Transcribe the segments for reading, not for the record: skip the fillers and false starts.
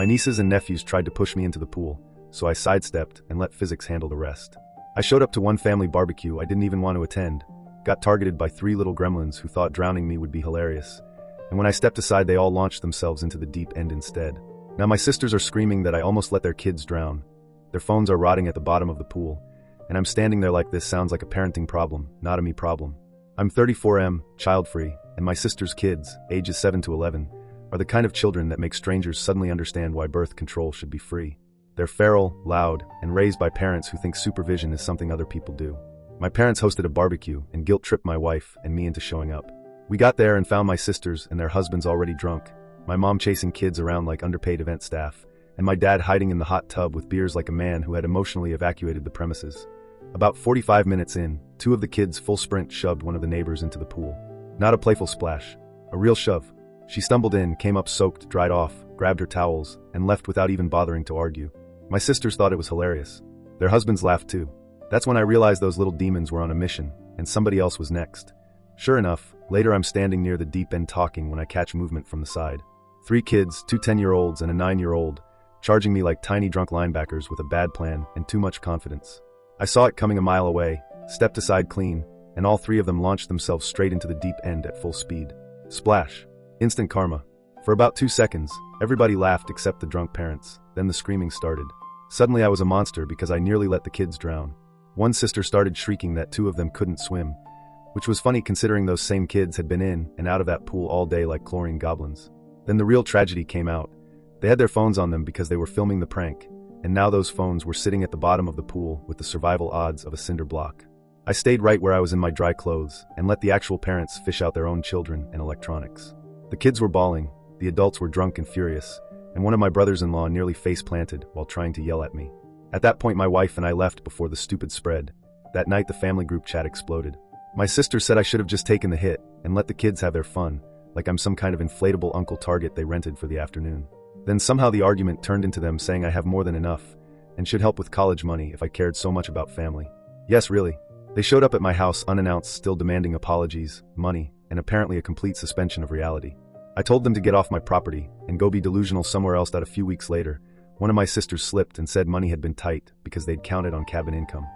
My nieces and nephews tried to push me into the pool, so I sidestepped and let physics handle the rest. I showed up to one family barbecue I didn't even want to attend, got targeted by 3 little gremlins who thought drowning me would be hilarious, and when I stepped aside they all launched themselves into the deep end instead. Now my sisters are screaming that I almost let their kids drown. Their phones are rotting at the bottom of the pool, and I'm standing there like this sounds like a parenting problem, not a me problem. I'm 34M, child-free, and my sister's kids, ages 7 to 11, are the kind of children that make strangers suddenly understand why birth control should be free. They're feral, loud, and raised by parents who think supervision is something other people do. My parents hosted a barbecue and guilt-tripped my wife and me into showing up. We got there and found my sisters and their husbands already drunk, my mom chasing kids around like underpaid event staff, and my dad hiding in the hot tub with beers like a man who had emotionally evacuated the premises. About 45 minutes in, 2 of the kids full sprint shoved one of the neighbors into the pool. Not a playful splash, a real shove. She stumbled in, came up soaked, dried off, grabbed her towels, and left without even bothering to argue. My sisters thought it was hilarious. Their husbands laughed too. That's when I realized those little demons were on a mission, and somebody else was next. Sure enough, later I'm standing near the deep end talking when I catch movement from the side. 3 kids, 2 10-year-olds and a 9-year-old, charging me like tiny drunk linebackers with a bad plan and too much confidence. I saw it coming a mile away, stepped aside clean, and all 3 of them launched themselves straight into the deep end at full speed. Splash. Instant karma. For about 2 seconds, everybody laughed except the drunk parents, then the screaming started. Suddenly I was a monster because I nearly let the kids drown. One sister started shrieking that 2 of them couldn't swim, which was funny considering those same kids had been in and out of that pool all day like chlorine goblins. Then the real tragedy came out. They had their phones on them because they were filming the prank, and now those phones were sitting at the bottom of the pool with the survival odds of a cinder block. I stayed right where I was in my dry clothes and let the actual parents fish out their own children and electronics. The kids were bawling, the adults were drunk and furious, and one of my brothers-in-law nearly face-planted while trying to yell at me. At that point my wife and I left before the stupid spread. That night the family group chat exploded. My sister said I should have just taken the hit and let the kids have their fun, like I'm some kind of inflatable Uncle Target they rented for the afternoon. Then somehow the argument turned into them saying I have more than enough and should help with college money if I cared so much about family. Yes, really. They showed up at my house unannounced, still demanding apologies, money, and apparently a complete suspension of reality. I told them to get off my property and go be delusional somewhere else. That a few weeks later, one of my sisters slipped and said money had been tight because they'd counted on cabin income.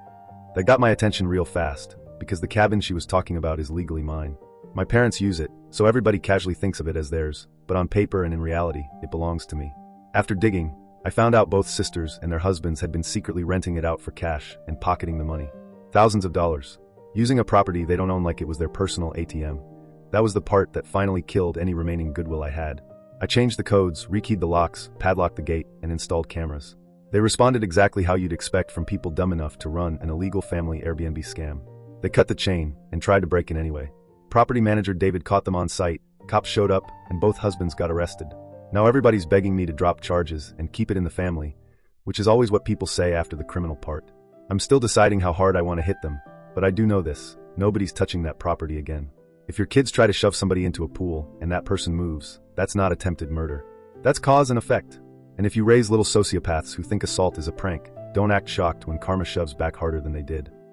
That got my attention real fast, because the cabin she was talking about is legally mine. My parents use it, so everybody casually thinks of it as theirs, but on paper and in reality, it belongs to me. After digging, I found out both sisters and their husbands had been secretly renting it out for cash and pocketing the money. Thousands of dollars. Using a property they don't own like it was their personal ATM. That was the part that finally killed any remaining goodwill I had. I changed the codes, rekeyed the locks, padlocked the gate, and installed cameras. They responded exactly how you'd expect from people dumb enough to run an illegal family Airbnb scam. They cut the chain and tried to break in anyway. Property manager David caught them on site, cops showed up, and both husbands got arrested. Now everybody's begging me to drop charges and keep it in the family, which is always what people say after the criminal part. I'm still deciding how hard I want to hit them, but I do know this: nobody's touching that property again. If your kids try to shove somebody into a pool and that person moves, that's not attempted murder. That's cause and effect. And if you raise little sociopaths who think assault is a prank, don't act shocked when karma shoves back harder than they did.